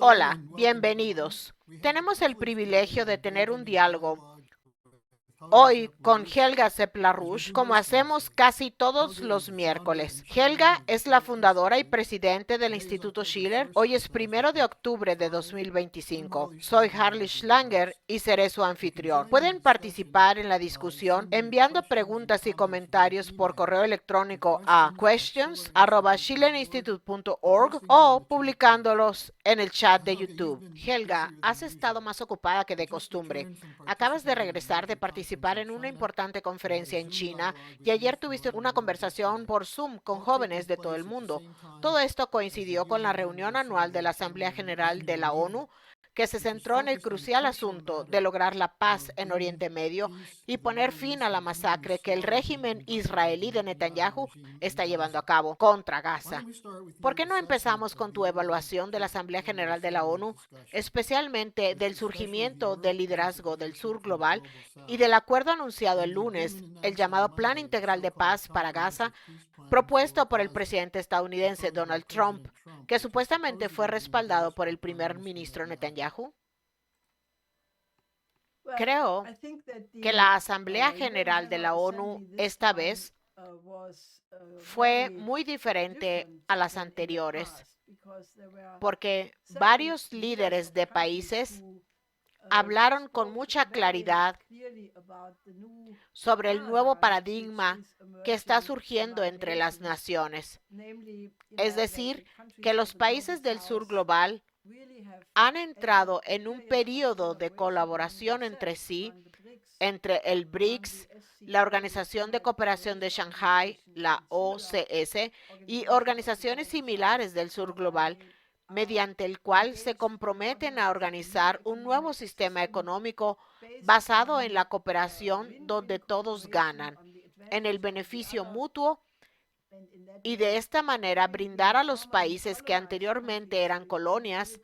Hola, bienvenidos. Tenemos el privilegio de tener un diálogo hoy con Helga Sepp-LaRouche, como hacemos casi todos los miércoles. Helga es la fundadora y presidente del Instituto Schiller. Hoy es 1 de octubre de 2025. Soy Harley Schlanger y seré su anfitrión. Pueden participar en la discusión enviando preguntas y comentarios por correo electrónico a questions@schillerinstitute.org o publicándolos en el chat de YouTube. Helga, has estado más ocupada que de costumbre. Acabas de regresar de participar en una importante conferencia en China y ayer tuviste una conversación por Zoom con jóvenes de todo el mundo. Todo esto coincidió con la reunión anual de la Asamblea General de la ONU, que se centró en el crucial asunto de lograr la paz en Oriente Medio y poner fin a la masacre que el régimen israelí de Netanyahu está llevando a cabo contra Gaza. ¿Por qué no empezamos con tu evaluación de la Asamblea General de la ONU, especialmente del surgimiento del liderazgo del Sur global y del acuerdo anunciado el lunes, el llamado Plan Integral de Paz para Gaza, propuesto por el presidente estadounidense Donald Trump, que supuestamente fue respaldado por el primer ministro Netanyahu? Creo que la Asamblea General de la ONU esta vez fue muy diferente a las anteriores, porque varios líderes de países hablaron con mucha claridad sobre el nuevo paradigma que está surgiendo entre las naciones. Es decir, que los países del sur global han entrado en un periodo de colaboración entre sí, entre el BRICS, la Organización de Cooperación de Shanghái, la OCS, y organizaciones similares del sur global, mediante el cual se comprometen a organizar un nuevo sistema económico basado en la cooperación donde todos ganan, en el beneficio mutuo y de esta manera brindar a los países que anteriormente eran colonias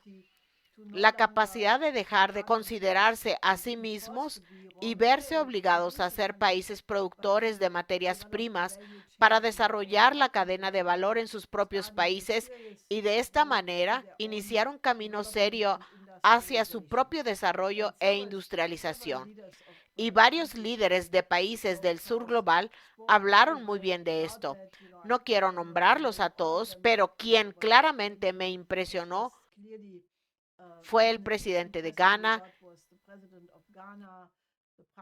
la capacidad de dejar de considerarse a sí mismos y verse obligados a ser países productores de materias primas para desarrollar la cadena de valor en sus propios países y de esta manera iniciar un camino serio hacia su propio desarrollo e industrialización. Y varios líderes de países del sur global hablaron muy bien de esto. No quiero nombrarlos a todos, pero quien claramente me impresionó fue el presidente de Ghana,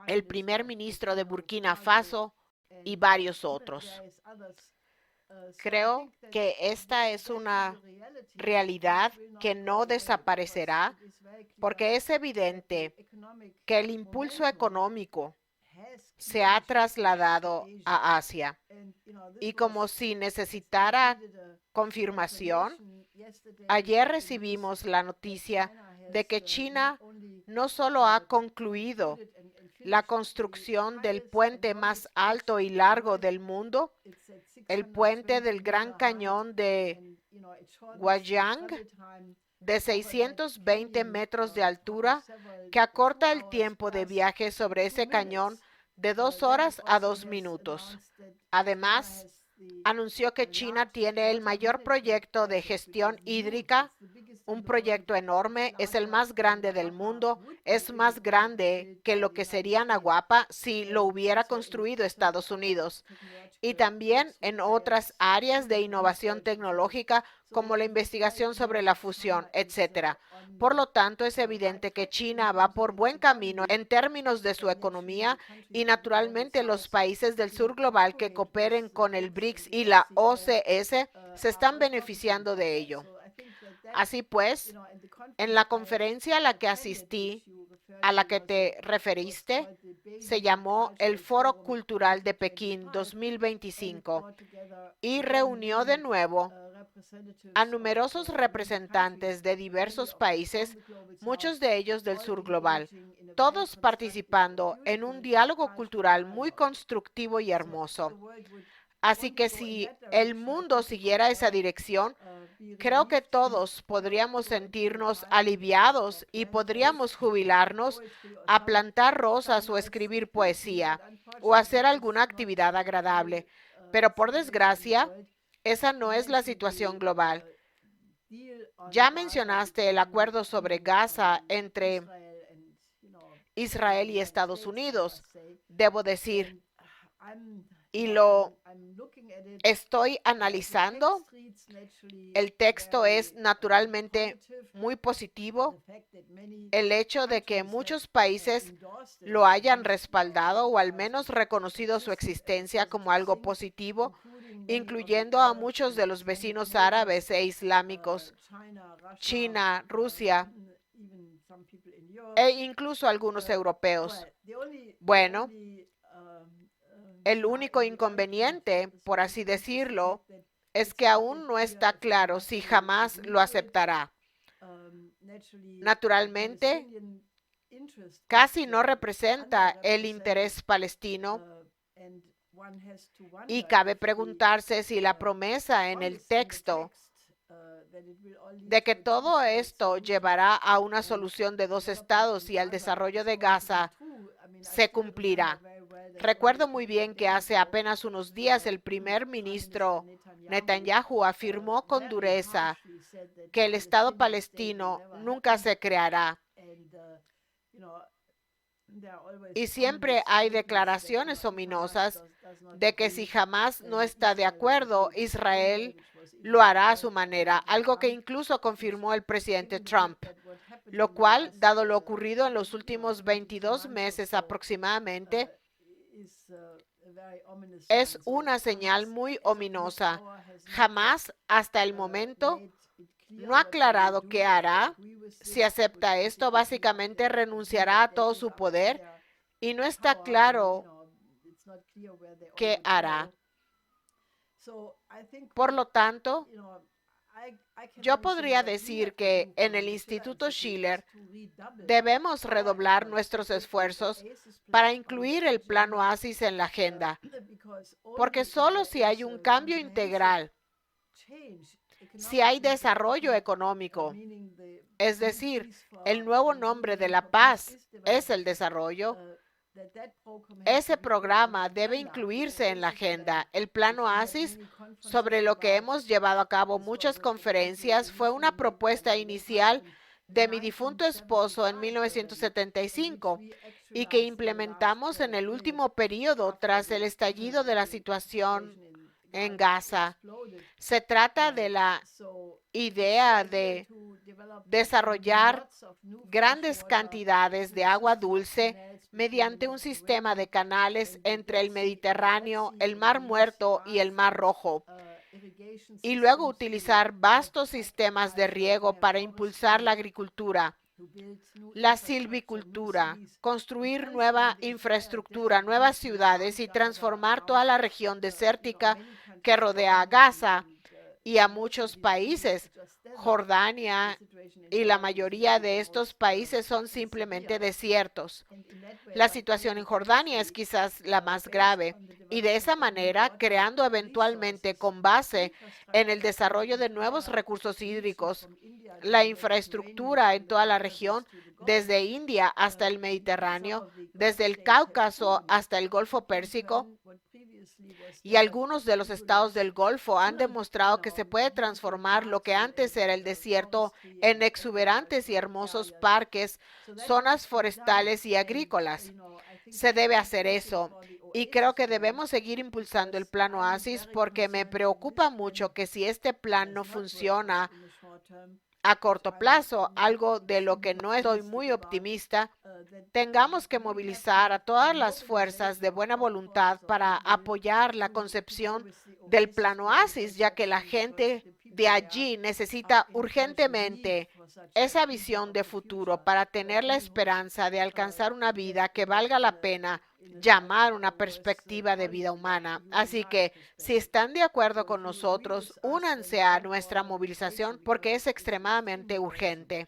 el primer ministro de Burkina Faso y varios otros. Creo que esta es una realidad que no desaparecerá porque es evidente que el impulso económico se ha trasladado a Asia. Y como si necesitara confirmación, ayer recibimos la noticia de que China no solo ha concluido la construcción del puente más alto y largo del mundo, el puente del Gran Cañón de Guiyang, de 620 metros de altura, que acorta el tiempo de viaje sobre ese cañón de 2 horas a 2 minutos. Además, anunció que China tiene el mayor proyecto de gestión hídrica, un proyecto enorme, es el más grande del mundo, es más grande que lo que sería Nahuapa si lo hubiera construido Estados Unidos. Y también en otras áreas de innovación tecnológica como la investigación sobre la fusión, etcétera. Por lo tanto, es evidente que China va por buen camino en términos de su economía y naturalmente los países del sur global que cooperen con el BRICS y la OCS se están beneficiando de ello. Así pues, en la conferencia a la que asistí, a la que te referiste, se llamó el Foro Cultural de Pekín 2025 y reunió de nuevo a numerosos representantes de diversos países, muchos de ellos del sur global, todos participando en un diálogo cultural muy constructivo y hermoso. Así que si el mundo siguiera esa dirección, creo que todos podríamos sentirnos aliviados y podríamos jubilarnos a plantar rosas o escribir poesía o hacer alguna actividad agradable. Pero por desgracia, esa no es la situación global. Ya mencionaste el acuerdo sobre Gaza entre Israel y Estados Unidos. Debo decir, y lo estoy analizando, el texto es naturalmente muy positivo. El hecho de que muchos países lo hayan respaldado o al menos reconocido su existencia como algo positivo, incluyendo a muchos de los vecinos árabes e islámicos, China, Rusia e incluso algunos europeos. Bueno, el único inconveniente, por así decirlo, es que aún no está claro si jamás lo aceptará. Naturalmente, casi no representa el interés palestino y cabe preguntarse si la promesa en el texto de que todo esto llevará a una solución de dos estados y al desarrollo de Gaza se cumplirá. Recuerdo muy bien que hace apenas unos días el primer ministro Netanyahu afirmó con dureza que el Estado palestino nunca se creará. Y siempre hay declaraciones ominosas de que si jamás no está de acuerdo, Israel lo hará a su manera, algo que incluso confirmó el presidente Trump, lo cual, dado lo ocurrido en los últimos 22 meses aproximadamente, es una señal muy ominosa. Jamás, hasta el momento, no ha aclarado qué hará. Si acepta esto, básicamente renunciará a todo su poder y no está claro qué hará. Por lo tanto, yo podría decir que en el Instituto Schiller debemos redoblar nuestros esfuerzos para incluir el plan Oasis en la agenda, porque solo si hay un cambio integral, si hay desarrollo económico, es decir, el nuevo nombre de la paz es el desarrollo, ese programa debe incluirse en la agenda. El plan Oasis, sobre lo que hemos llevado a cabo muchas conferencias, fue una propuesta inicial de mi difunto esposo en 1975 y que implementamos en el último periodo tras el estallido de la situación en Gaza. Se trata de la idea de desarrollar grandes cantidades de agua dulce mediante un sistema de canales entre el Mediterráneo, el Mar Muerto y el Mar Rojo, y luego utilizar vastos sistemas de riego para impulsar la agricultura, la silvicultura, construir nueva infraestructura, nuevas ciudades y transformar toda la región desértica que rodea a Gaza y a muchos países. Jordania y la mayoría de estos países son simplemente desiertos. La situación en Jordania es quizás la más grave y de esa manera, creando eventualmente con base en el desarrollo de nuevos recursos hídricos, la infraestructura en toda la región, desde India hasta el Mediterráneo, desde el Cáucaso hasta el Golfo Pérsico, y algunos de los estados del Golfo han demostrado que se puede transformar lo que antes era el desierto en exuberantes y hermosos parques, zonas forestales y agrícolas. Se debe hacer eso. Y creo que debemos seguir impulsando el plan Oasis porque me preocupa mucho que si este plan no funciona a corto plazo, algo de lo que no estoy muy optimista, tengamos que movilizar a todas las fuerzas de buena voluntad para apoyar la concepción del plan Oasis, ya que la gente de allí necesita urgentemente esa visión de futuro para tener la esperanza de alcanzar una vida que valga la pena llamar una perspectiva de vida humana. Así que, si están de acuerdo con nosotros, únanse a nuestra movilización porque es extremadamente urgente.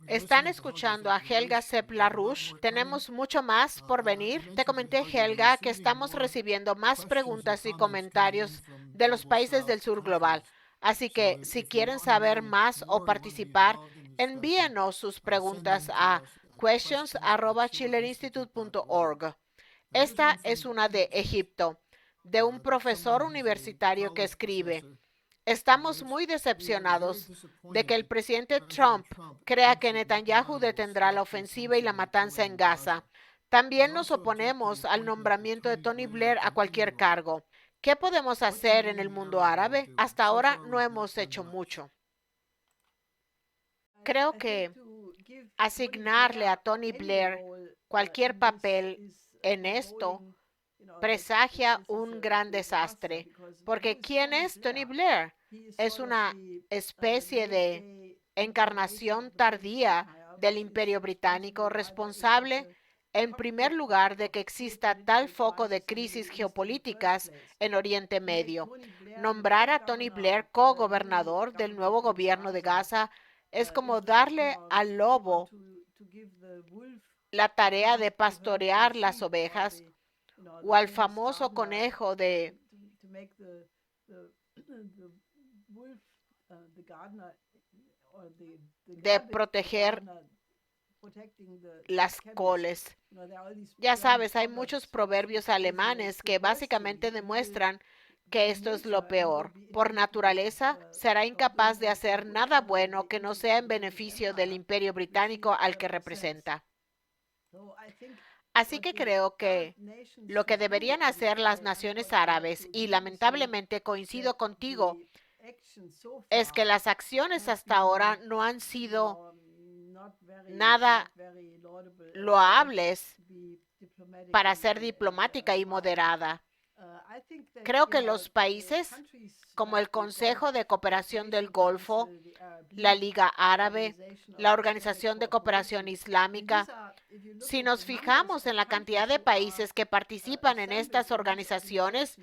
Están escuchando a Helga Sepp-LaRouche. Tenemos mucho más por venir. Te comenté, Helga, que estamos recibiendo más preguntas y comentarios de los países del sur global. Así que si quieren saber más o participar, envíenos sus preguntas a questions@schillerinstitute.org. Esta es una de Egipto, de un profesor universitario que escribe: Estamos muy decepcionados de que el presidente Trump crea que Netanyahu detendrá la ofensiva y la matanza en Gaza. También nos oponemos al nombramiento de Tony Blair a cualquier cargo. ¿Qué podemos hacer en el mundo árabe? Hasta ahora no hemos hecho mucho. Creo que asignarle a Tony Blair cualquier papel en esto presagia un gran desastre, porque ¿quién es Tony Blair? Es una especie de encarnación tardía del Imperio Británico, responsable en primer lugar de que exista tal foco de crisis geopolíticas en Oriente Medio. Nombrar a Tony Blair co-gobernador del nuevo gobierno de Gaza es como darle al lobo la tarea de pastorear las ovejas o al famoso conejo de proteger las coles. Ya sabes, hay muchos proverbios alemanes que básicamente demuestran que esto es lo peor. Por naturaleza, será incapaz de hacer nada bueno que no sea en beneficio del Imperio Británico al que representa. Así que creo que lo que deberían hacer las naciones árabes, y lamentablemente coincido contigo, es que las acciones hasta ahora no han sido nada loables para ser diplomática y moderada. Creo que los países como el Consejo de Cooperación del Golfo, la Liga Árabe, la Organización de Cooperación Islámica, si nos fijamos en la cantidad de países que participan en estas organizaciones,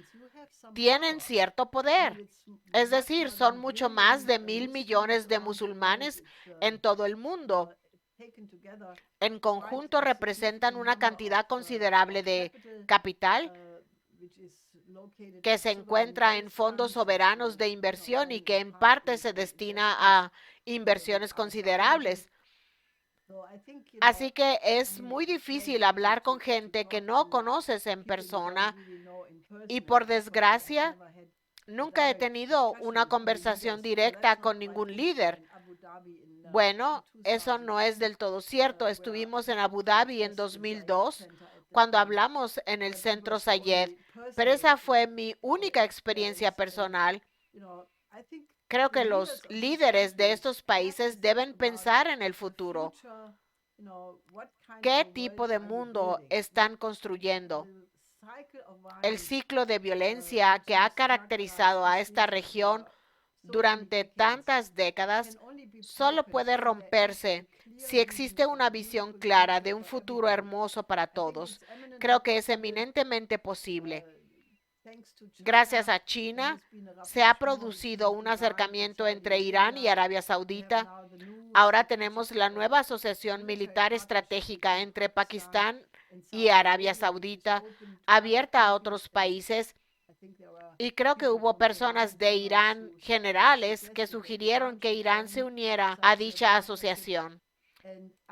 tienen cierto poder. Es decir, son mucho más de 1.000 millones de musulmanes en todo el mundo. En conjunto representan una cantidad considerable de capital que se encuentra en fondos soberanos de inversión y que en parte se destina a inversiones considerables. Así que es muy difícil hablar con gente que no conoces en persona y, por desgracia, nunca he tenido una conversación directa con ningún líder. Bueno, eso no es del todo cierto. Estuvimos en Abu Dhabi en 2002 cuando hablamos en el Centro Zayed, pero esa fue mi única experiencia personal. Creo que los líderes de estos países deben pensar en el futuro. ¿Qué tipo de mundo están construyendo? El ciclo de violencia que ha caracterizado a esta región durante tantas décadas solo puede romperse si existe una visión clara de un futuro hermoso para todos. Creo que es eminentemente posible. Gracias a China, se ha producido un acercamiento entre Irán y Arabia Saudita. Ahora tenemos la nueva asociación militar estratégica entre Pakistán y Arabia Saudita, abierta a otros países. Y creo que hubo personas de Irán, generales, que sugirieron que Irán se uniera a dicha asociación.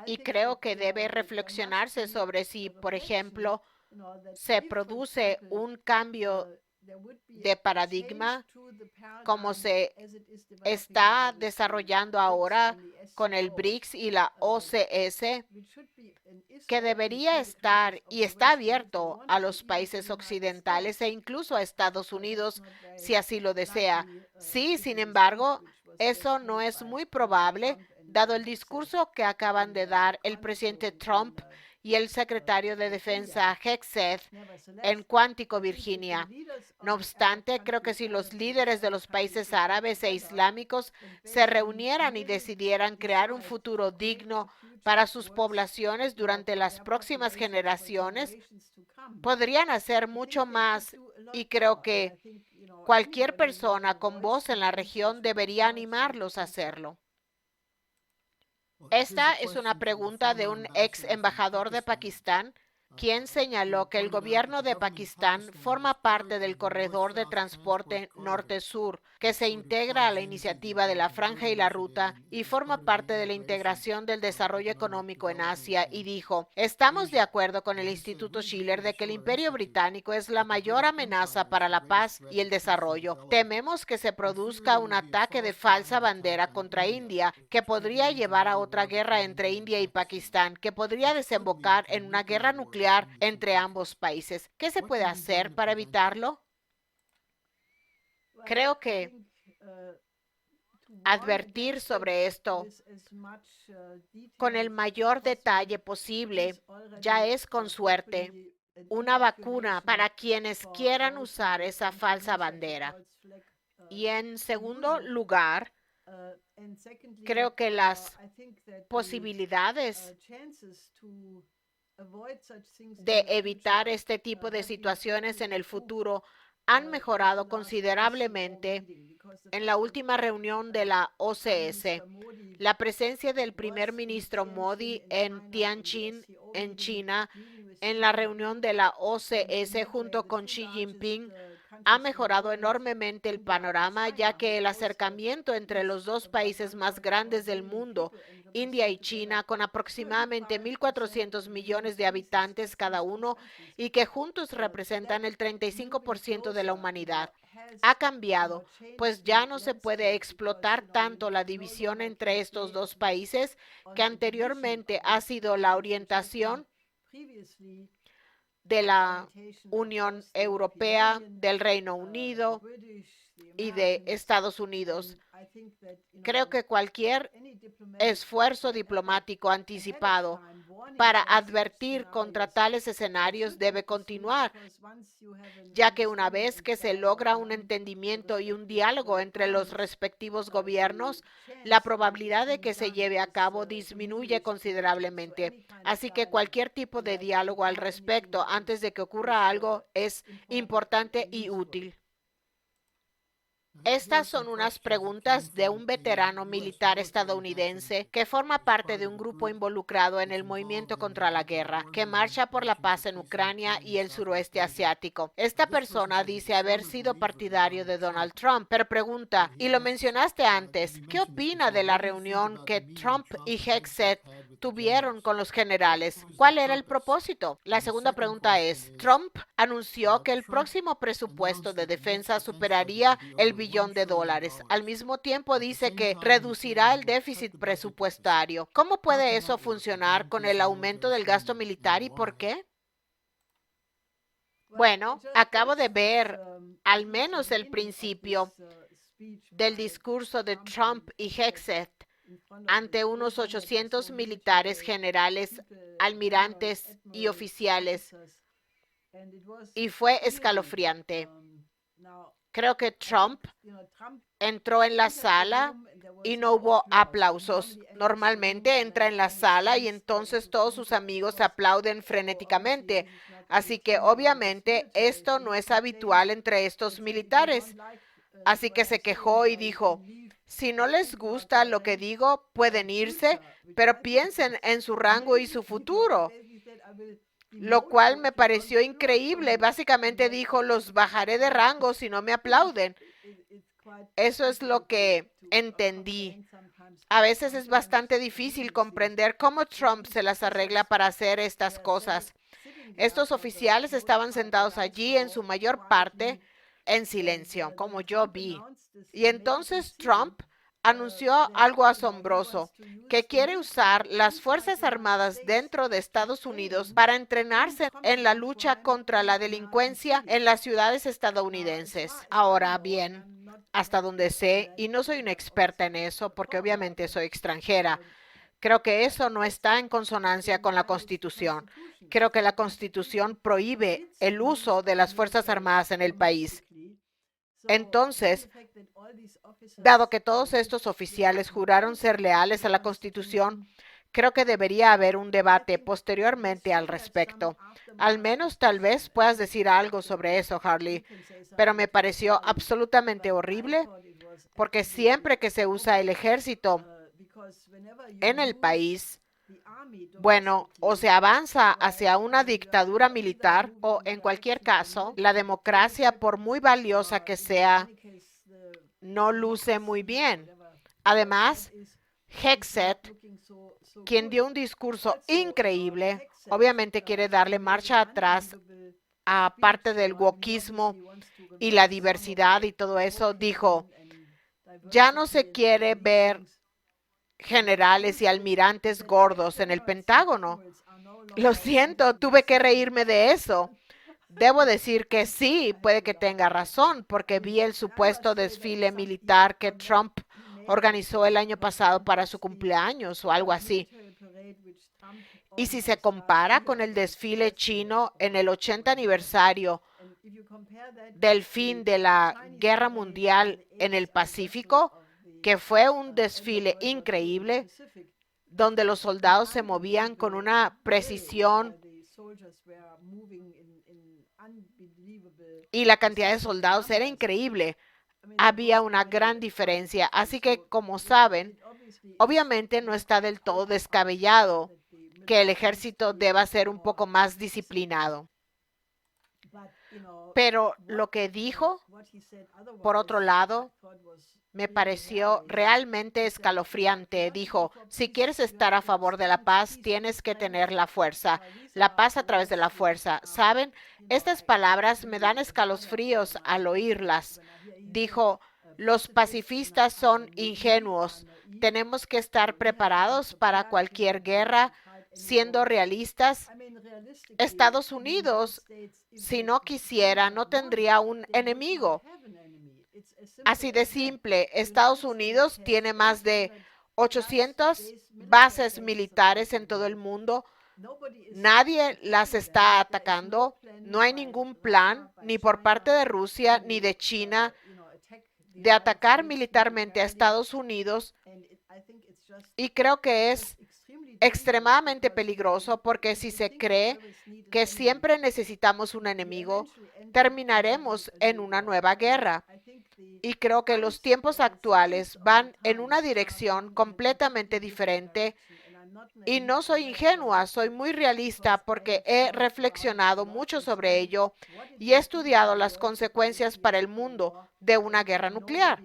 Y creo que debe reflexionarse sobre si, por ejemplo, se produce un cambio de paradigma como se está desarrollando ahora con el BRICS y la OCS, que debería estar y está abierto a los países occidentales e incluso a Estados Unidos si así lo desea. Sí, sin embargo, eso no es muy probable dado el discurso que acaban de dar el presidente Trump y el secretario de Defensa Hegseth en Quantico, Virginia. No obstante, creo que si los líderes de los países árabes e islámicos se reunieran y decidieran crear un futuro digno para sus poblaciones durante las próximas generaciones, podrían hacer mucho más, y creo que cualquier persona con voz en la región debería animarlos a hacerlo. Esta es una pregunta de un ex embajador de Pakistán. quien señaló que el gobierno de Pakistán forma parte del corredor de transporte norte-sur, que se integra a la iniciativa de la Franja y la Ruta y forma parte de la integración del desarrollo económico en Asia, y dijo: estamos de acuerdo con el Instituto Schiller de que el Imperio Británico es la mayor amenaza para la paz y el desarrollo. Tememos que se produzca un ataque de falsa bandera contra India, que podría llevar a otra guerra entre India y Pakistán, que podría desembocar en una guerra nuclear entre ambos países. ¿Qué se puede hacer para evitarlo? Creo que advertir sobre esto con el mayor detalle posible ya es, con suerte, una vacuna para quienes quieran usar esa falsa bandera. Y en segundo lugar, creo que las posibilidades de evitar este tipo de situaciones en el futuro han mejorado considerablemente en la última reunión de la OCS. La presencia del primer ministro Modi en Tianjin, en China, en la reunión de la OCS junto con Xi Jinping, ha mejorado enormemente el panorama, ya que el acercamiento entre los dos países más grandes del mundo, India y China, con aproximadamente 1.400 millones de habitantes cada uno y que juntos representan el 35% de la humanidad, ha cambiado, pues ya no se puede explotar tanto la división entre estos dos países, que anteriormente ha sido la orientación de la Unión Europea, del Reino Unido y de Estados Unidos. Creo que cualquier esfuerzo diplomático anticipado para advertir contra tales escenarios debe continuar, ya que una vez que se logra un entendimiento y un diálogo entre los respectivos gobiernos, la probabilidad de que se lleve a cabo disminuye considerablemente. Así que cualquier tipo de diálogo al respecto antes de que ocurra algo es importante y útil. Estas son unas preguntas de un veterano militar estadounidense que forma parte de un grupo involucrado en el movimiento contra la guerra, que marcha por la paz en Ucrania y el suroeste asiático. Esta persona dice haber sido partidario de Donald Trump, pero pregunta, y lo mencionaste antes, ¿qué opina de la reunión que Trump y Hegseth tuvieron con los generales? ¿Cuál era el propósito? La segunda pregunta es, Trump anunció que el próximo presupuesto de defensa superaría el billón de dólares. Al mismo tiempo dice que reducirá el déficit presupuestario. ¿Cómo puede eso funcionar con el aumento del gasto militar y por qué? Bueno, acabo de ver al menos el principio del discurso de Trump y Hegseth ante unos 800 militares, generales, almirantes y oficiales, y fue escalofriante. Creo que Trump entró en la sala y no hubo aplausos. Normalmente entra en la sala y entonces todos sus amigos aplauden frenéticamente. Así que obviamente esto no es habitual entre estos militares. Así que se quejó y dijo, si no les gusta lo que digo, pueden irse, pero piensen en su rango y su futuro. Lo cual me pareció increíble. Básicamente dijo, los bajaré de rango si no me aplauden. Eso es lo que entendí. A veces es bastante difícil comprender cómo Trump se las arregla para hacer estas cosas. Estos oficiales estaban sentados allí en su mayor parte en silencio, como yo vi. Y entonces Trump anunció algo asombroso, que quiere usar las Fuerzas Armadas dentro de Estados Unidos para entrenarse en la lucha contra la delincuencia en las ciudades estadounidenses. Ahora bien, hasta donde sé, y no soy una experta en eso porque obviamente soy extranjera, creo que eso no está en consonancia con la Constitución. Creo que la Constitución prohíbe el uso de las Fuerzas Armadas en el país. Entonces, dado que todos estos oficiales juraron ser leales a la Constitución, creo que debería haber un debate posteriormente al respecto. Al menos tal vez puedas decir algo sobre eso, Harley, pero me pareció absolutamente horrible porque siempre que se usa el ejército en el país, Bueno, o se avanza hacia una dictadura militar o, en cualquier caso, la democracia, por muy valiosa que sea, no luce muy bien. Además, Hegseth, quien dio un discurso increíble, obviamente quiere darle marcha atrás a parte del wokismo y la diversidad y todo eso, dijo, ya no se quiere ver generales y almirantes gordos en el Pentágono. Lo siento, tuve que reírme de eso. Debo decir que sí, puede que tenga razón, porque vi el supuesto desfile militar que Trump organizó el año pasado para su cumpleaños o algo así. Y si se compara con el desfile chino en el 80 aniversario del fin de la Guerra Mundial en el Pacífico, que fue un desfile increíble, donde los soldados se movían con una precisión y la cantidad de soldados era increíble. Había una gran diferencia. Así que, como saben, obviamente no está del todo descabellado que el ejército deba ser un poco más disciplinado. Pero lo que dijo, por otro lado, me pareció realmente escalofriante. Dijo, si quieres estar a favor de la paz, tienes que tener la fuerza. La paz a través de la fuerza. ¿Saben? Estas palabras me dan escalofríos al oírlas. Dijo, los pacifistas son ingenuos. Tenemos que estar preparados para cualquier guerra, siendo realistas. Estados Unidos, si no quisiera, no tendría un enemigo. Así de simple, Estados Unidos tiene más de 800 bases militares en todo el mundo. Nadie las está atacando. No hay ningún plan, ni por parte de Rusia ni de China, de atacar militarmente a Estados Unidos. Y creo que es extremadamente peligroso porque si se cree que siempre necesitamos un enemigo, terminaremos en una nueva guerra. Y creo que los tiempos actuales van en una dirección completamente diferente. Y no soy ingenua, soy muy realista porque he reflexionado mucho sobre ello y he estudiado las consecuencias para el mundo de una guerra nuclear.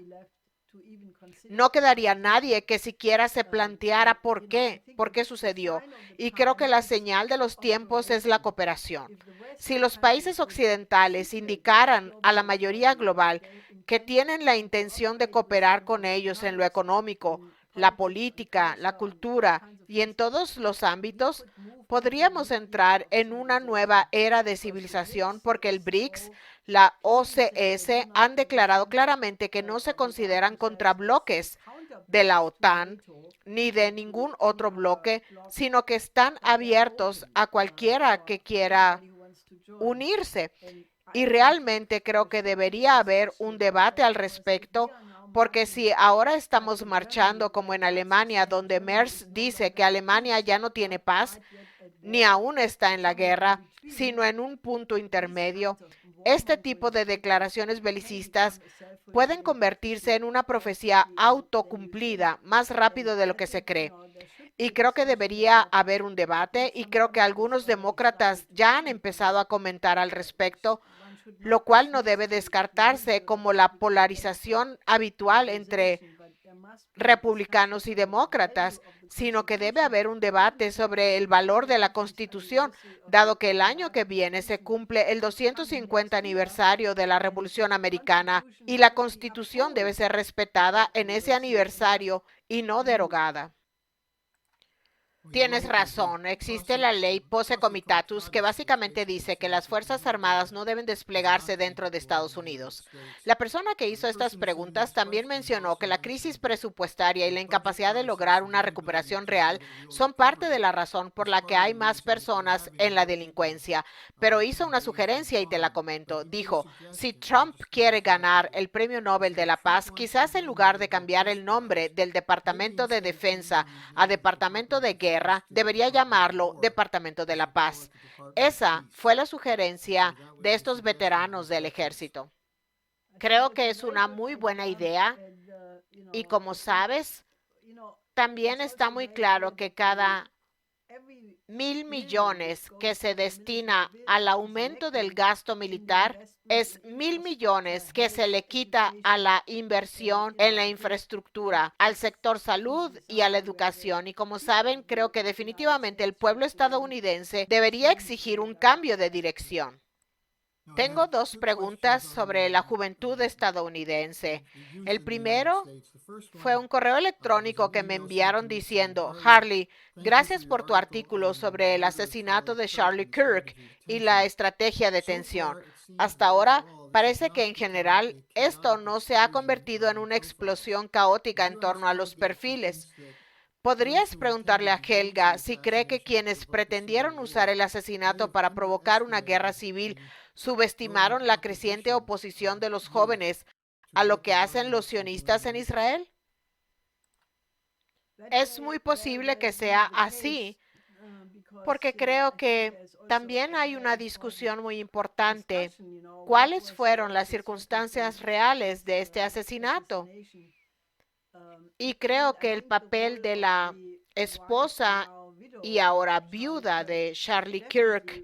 No quedaría nadie que siquiera se planteara por qué sucedió. Y creo que la señal de los tiempos es la cooperación. Si los países occidentales indicaran a la mayoría global que tienen la intención de cooperar con ellos en lo económico, la política, la cultura y en todos los ámbitos, podríamos entrar en una nueva era de civilización porque el BRICS, la OCS han declarado claramente que no se consideran contrabloques de la OTAN ni de ningún otro bloque, sino que están abiertos a cualquiera que quiera unirse. Y realmente creo que debería haber un debate al respecto, porque si ahora estamos marchando como en Alemania, donde Merz dice que Alemania ya no tiene paz, ni aún está en la guerra, sino en un punto intermedio, este tipo de declaraciones belicistas pueden convertirse en una profecía autocumplida más rápido de lo que se cree. Y creo que debería haber un debate y creo que algunos demócratas ya han empezado a comentar al respecto, lo cual no debe descartarse como la polarización habitual entre republicanos y demócratas, sino que debe haber un debate sobre el valor de la Constitución, dado que el año que viene se cumple el 250 aniversario de la Revolución Americana y la Constitución debe ser respetada en ese aniversario y no derogada. Tienes razón, existe la ley Posse Comitatus que básicamente dice que las Fuerzas Armadas no deben desplegarse dentro de Estados Unidos. La persona que hizo estas preguntas también mencionó que la crisis presupuestaria y la incapacidad de lograr una recuperación real son parte de la razón por la que hay más personas en la delincuencia, pero hizo una sugerencia y te la comento. Dijo, si Trump quiere ganar el Premio Nobel de la Paz, quizás en lugar de cambiar el nombre del Departamento de Defensa a Departamento de Guerra, debería llamarlo Departamento de la Paz. Esa fue la sugerencia de estos veteranos del ejército. Creo que es una muy buena idea y como sabes, también está muy claro que cada 1.000 millones que se destina al aumento del gasto militar es 1.000 millones que se le quita a la inversión en la infraestructura, al sector salud y a la educación. Y como saben, creo que definitivamente el pueblo estadounidense debería exigir un cambio de dirección. Tengo dos preguntas sobre la juventud estadounidense. El primero fue un correo electrónico que me enviaron diciendo: Harley, gracias por tu artículo sobre el asesinato de Charlie Kirk y la estrategia de tensión. Hasta ahora, parece que en general esto no se ha convertido en una explosión caótica en torno a los perfiles. ¿Podrías preguntarle a Helga si cree que quienes pretendieron usar el asesinato para provocar una guerra civil subestimaron la creciente oposición de los jóvenes a lo que hacen los sionistas en Israel? Es muy posible que sea así, porque creo que también hay una discusión muy importante. ¿Cuáles fueron las circunstancias reales de este asesinato? Y creo que el papel de la esposa y ahora viuda de Charlie Kirk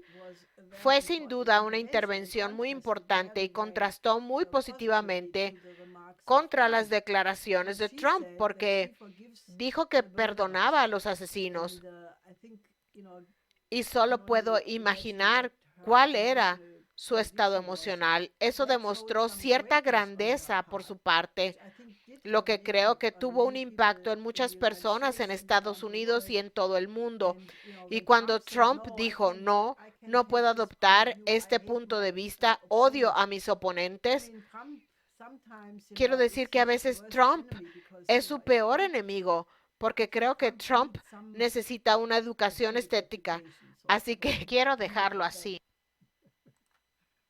fue sin duda una intervención muy importante y contrastó muy positivamente contra las declaraciones de Trump, porque dijo que perdonaba a los asesinos. Y solo puedo imaginar cuál era su estado emocional. Eso demostró cierta grandeza por su parte, lo que creo que tuvo un impacto en muchas personas en Estados Unidos y en todo el mundo. Y cuando Trump dijo, no, no puedo adoptar este punto de vista, odio a mis oponentes, quiero decir que a veces Trump es su peor enemigo, porque creo que Trump necesita una educación estética. Así que quiero dejarlo así.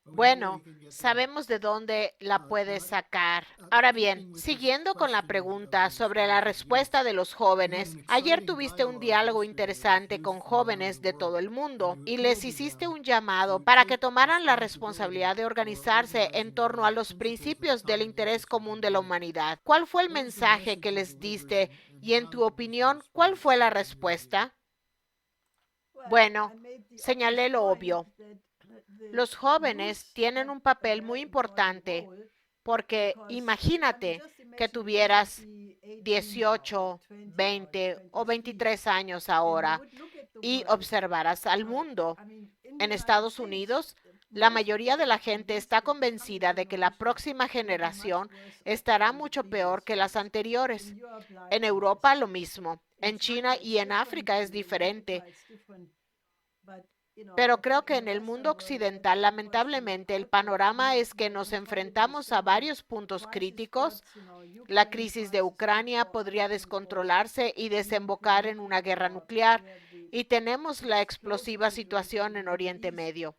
Bueno, sabemos de dónde la puedes sacar. Ahora bien, siguiendo con la pregunta sobre la respuesta de los jóvenes, ayer tuviste un diálogo interesante con jóvenes de todo el mundo y les hiciste un llamado para que tomaran la responsabilidad de organizarse en torno a los principios del interés común de la humanidad. ¿Cuál fue el mensaje que les diste y, en tu opinión, cuál fue la respuesta? Bueno, señalé lo obvio. Los jóvenes tienen un papel muy importante porque imagínate que tuvieras 18, 20 o 23 años ahora y observaras al mundo. En Estados Unidos, la mayoría de la gente está convencida de que la próxima generación estará mucho peor que las anteriores. En Europa, lo mismo. En China y en África es diferente. Pero creo que en el mundo occidental, lamentablemente, el panorama es que nos enfrentamos a varios puntos críticos. La crisis de Ucrania podría descontrolarse y desembocar en una guerra nuclear, y tenemos la explosiva situación en Oriente Medio.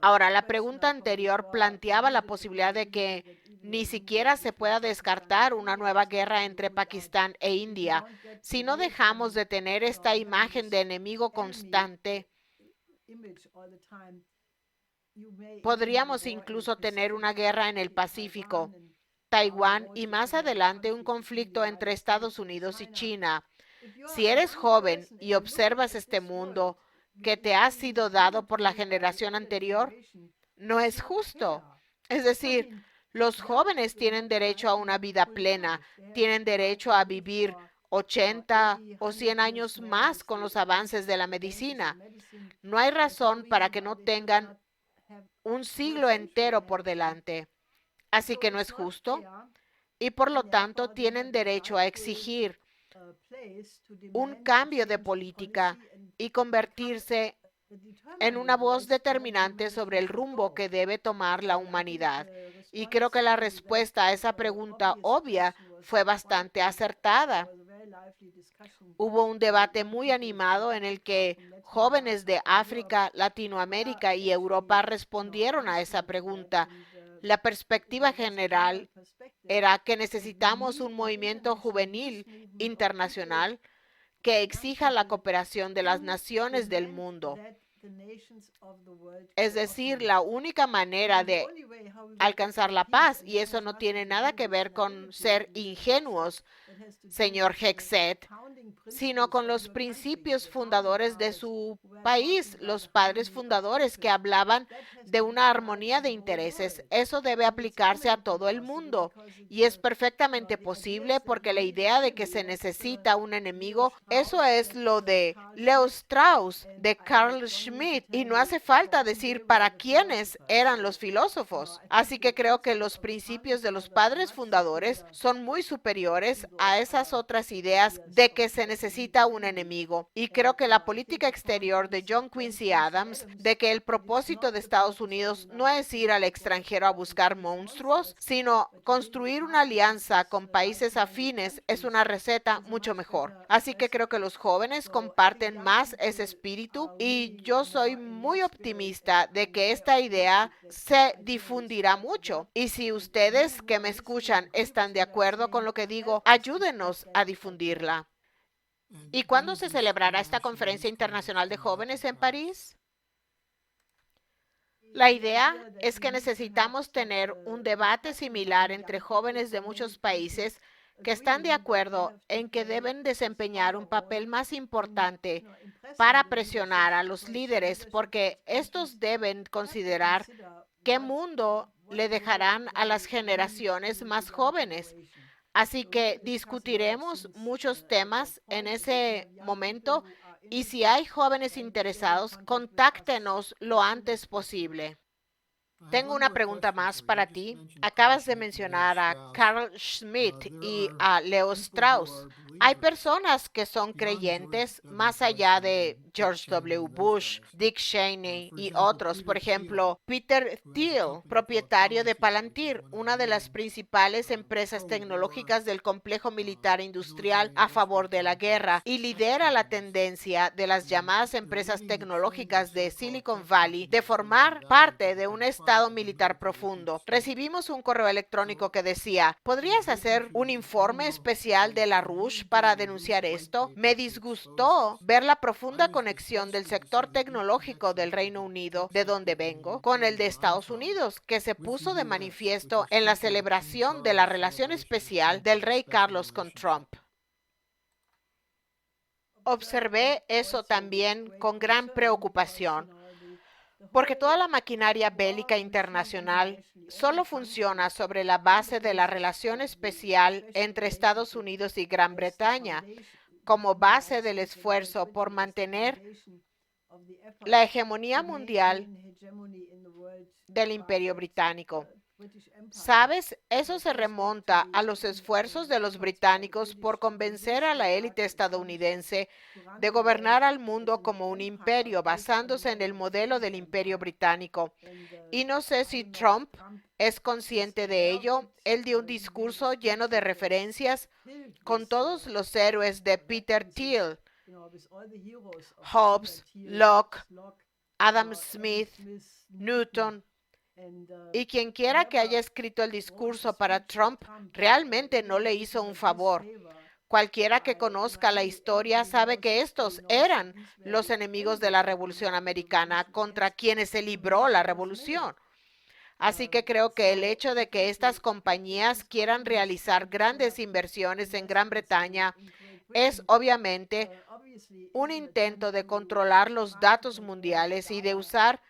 Ahora, la pregunta anterior planteaba la posibilidad de que ni siquiera se pueda descartar una nueva guerra entre Pakistán e India. Si no dejamos de tener esta imagen de enemigo constante, podríamos incluso tener una guerra en el Pacífico, Taiwán y más adelante un conflicto entre Estados Unidos y China. Si eres joven y observas este mundo que te ha sido dado por la generación anterior, no es justo. Es decir, los jóvenes tienen derecho a una vida plena, tienen derecho a vivir 80 o 100 años más con los avances de la medicina. No hay razón para que no tengan un siglo entero por delante. Así que no es justo y por lo tanto tienen derecho a exigir un cambio de política y convertirse en una voz determinante sobre el rumbo que debe tomar la humanidad. Y creo que la respuesta a esa pregunta obvia fue bastante acertada. Hubo un debate muy animado en el que jóvenes de África, Latinoamérica y Europa respondieron a esa pregunta. La perspectiva general era que necesitamos un movimiento juvenil internacional que exija la cooperación de las naciones del mundo. Es decir, la única manera de alcanzar la paz, y eso no tiene nada que ver con ser ingenuos, señor Hexet, sino con los principios fundadores de su país, los padres fundadores que hablaban de una armonía de intereses. Eso debe aplicarse a todo el mundo y es perfectamente posible porque la idea de que se necesita un enemigo, eso es lo de Leo Strauss, de Carl Schmitt, y no hace falta decir para quiénes eran los filósofos. Así que creo que los principios de los padres fundadores son muy superiores a esas otras ideas de que se necesita un enemigo. Y creo que la política exterior de John Quincy Adams, de que el propósito de Estados Unidos no es ir al extranjero a buscar monstruos, sino construir una alianza con países afines, es una receta mucho mejor. Así que creo que los jóvenes comparten más ese espíritu y yo soy muy optimista de que esta idea se difundirá mucho. Y si ustedes que me escuchan están de acuerdo con lo que digo, ayúdenos a difundirla. ¿Y cuándo se celebrará esta conferencia internacional de jóvenes en París? La idea es que necesitamos tener un debate similar entre jóvenes de muchos países que están de acuerdo en que deben desempeñar un papel más importante para presionar a los líderes, porque estos deben considerar qué mundo le dejarán a las generaciones más jóvenes. Así que discutiremos muchos temas en ese momento y si hay jóvenes interesados, contáctenos lo antes posible. Tengo una pregunta más para ti. Acabas de mencionar a Carl Schmitt y a Leo Strauss. Hay personas que son creyentes más allá de George W. Bush, Dick Cheney y otros. Por ejemplo, Peter Thiel, propietario de Palantir, una de las principales empresas tecnológicas del complejo militar industrial a favor de la guerra, y lidera la tendencia de las llamadas empresas tecnológicas de Silicon Valley de formar parte de un estado militar profundo. Recibimos un correo electrónico que decía: ¿podrías hacer un informe especial de la Rush para denunciar esto? Me disgustó ver la profunda conexión del sector tecnológico del Reino Unido, de donde vengo, con el de Estados Unidos, que se puso de manifiesto en la celebración de la relación especial del rey Carlos con Trump. Observé eso también con gran preocupación, porque toda la maquinaria bélica internacional solo funciona sobre la base de la relación especial entre Estados Unidos y Gran Bretaña, como base del esfuerzo por mantener la hegemonía mundial del Imperio Británico. ¿Sabes? Eso se remonta a los esfuerzos de los británicos por convencer a la élite estadounidense de gobernar al mundo como un imperio, basándose en el modelo del Imperio Británico. Y no sé si Trump es consciente de ello. Él dio un discurso lleno de referencias con todos los héroes de Peter Thiel, Hobbes, Locke, Adam Smith, Newton. Y quien quiera que haya escrito el discurso para Trump realmente no le hizo un favor. Cualquiera que conozca la historia sabe que estos eran los enemigos de la Revolución Americana contra quienes se libró la revolución. Así que creo que el hecho de que estas compañías quieran realizar grandes inversiones en Gran Bretaña es obviamente un intento de controlar los datos mundiales y de usar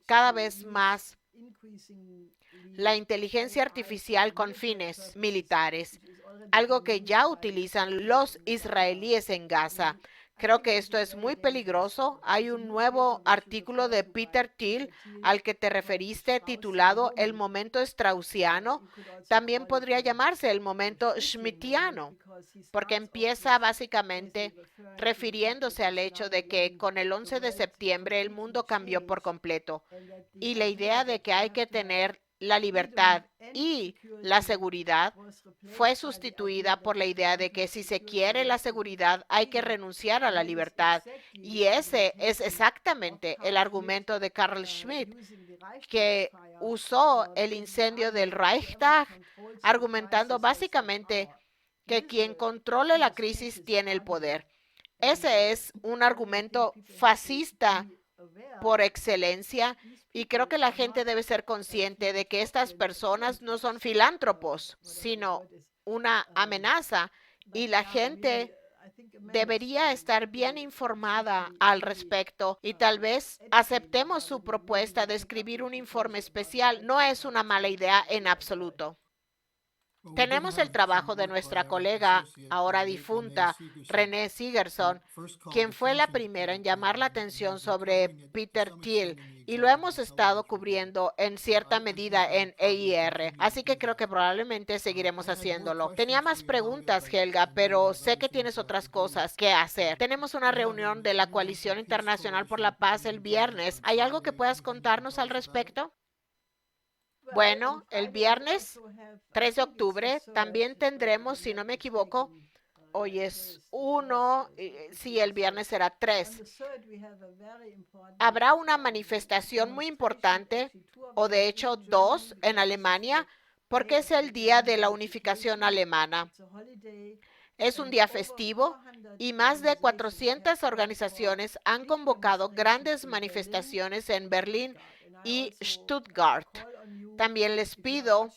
cada vez más la inteligencia artificial con fines militares, algo que ya utilizan los israelíes en Gaza. Creo que esto es muy peligroso. Hay un nuevo artículo de Peter Thiel al que te referiste titulado El momento straussiano. También podría llamarse el momento schmittiano, porque empieza básicamente refiriéndose al hecho de que con el 11 de septiembre el mundo cambió por completo y la idea de que hay que tener la libertad y la seguridad fue sustituida por la idea de que si se quiere la seguridad hay que renunciar a la libertad. Y ese es exactamente el argumento de Carl Schmitt, que usó el incendio del Reichstag, argumentando básicamente que quien controle la crisis tiene el poder. Ese es un argumento fascista por excelencia y creo que la gente debe ser consciente de que estas personas no son filántropos, sino una amenaza y la gente debería estar bien informada al respecto y tal vez aceptemos su propuesta de escribir un informe especial. No es una mala idea en absoluto. Tenemos el trabajo de nuestra colega, ahora difunta, Renée Sigerson, quien fue la primera en llamar la atención sobre Peter Thiel, y lo hemos estado cubriendo en cierta medida en EIR, así que creo que probablemente seguiremos haciéndolo. Tenía más preguntas, Helga, pero sé que tienes otras cosas que hacer. Tenemos una reunión de la Coalición Internacional por la Paz el viernes. ¿Hay algo que puedas contarnos al respecto? Bueno, el viernes 3 de octubre también tendremos, si no me equivoco, hoy es 1, sí, el viernes será 3. Habrá una manifestación muy importante, o de hecho 2, en Alemania, porque es el Día de la Unificación Alemana. Es un día festivo y más de 400 organizaciones han convocado grandes manifestaciones en Berlín y Stuttgart. También les pido,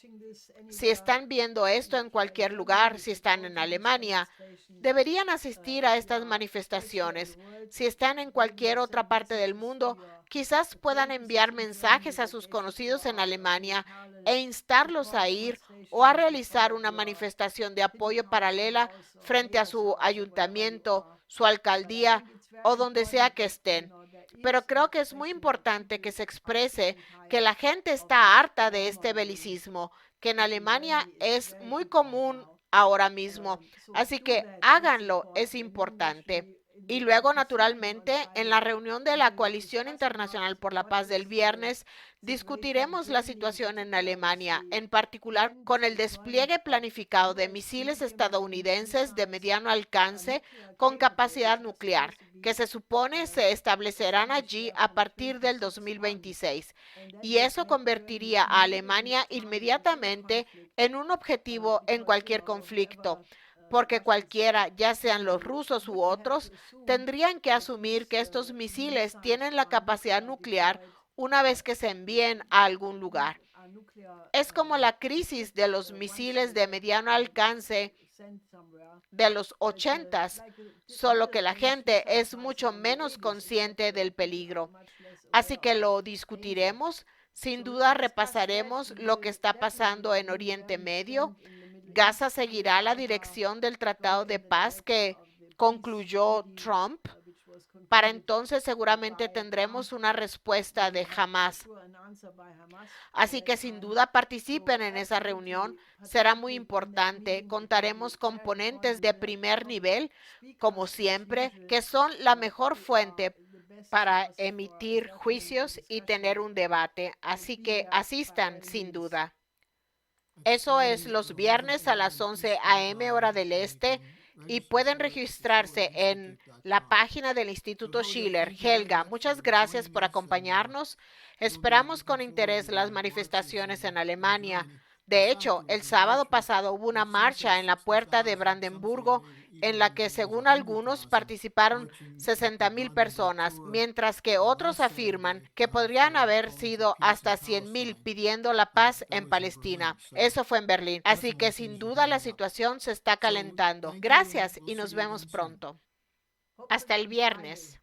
si están viendo esto en cualquier lugar, si están en Alemania, deberían asistir a estas manifestaciones. Si están en cualquier otra parte del mundo, quizás puedan enviar mensajes a sus conocidos en Alemania e instarlos a ir o a realizar una manifestación de apoyo paralela frente a su ayuntamiento, su alcaldía o donde sea que estén. Pero creo que es muy importante que se exprese que la gente está harta de este belicismo, que en Alemania es muy común ahora mismo. Así que háganlo, es importante. Y luego, naturalmente, en la reunión de la Coalición Internacional por la Paz del viernes, discutiremos la situación en Alemania, en particular con el despliegue planificado de misiles estadounidenses de mediano alcance con capacidad nuclear, que se supone se establecerán allí a partir del 2026. Y eso convertiría a Alemania inmediatamente en un objetivo en cualquier conflicto, porque cualquiera, ya sean los rusos u otros, tendrían que asumir que estos misiles tienen la capacidad nuclear una vez que se envíen a algún lugar. Es como la crisis de los misiles de mediano alcance de los 80s, solo que la gente es mucho menos consciente del peligro. Así que lo discutiremos. Sin duda repasaremos lo que está pasando en Oriente Medio. Gaza seguirá la dirección del Tratado de Paz que concluyó Trump. Para entonces seguramente tendremos una respuesta de Hamas. Así que sin duda participen en esa reunión. Será muy importante. Contaremos con ponentes de primer nivel, como siempre, que son la mejor fuente para emitir juicios y tener un debate. Así que asistan sin duda. Eso es los viernes a las 11 a.m. hora del este y pueden registrarse en la página del Instituto Schiller. Helga, muchas gracias por acompañarnos. Esperamos con interés las manifestaciones en Alemania. De hecho, el sábado pasado hubo una marcha en la puerta de Brandenburgo en la que, según algunos, participaron 60,000 personas, mientras que otros afirman que podrían haber sido hasta 100,000 pidiendo la paz en Palestina. Eso fue en Berlín. Así que sin duda la situación se está calentando. Gracias y nos vemos pronto. Hasta el viernes.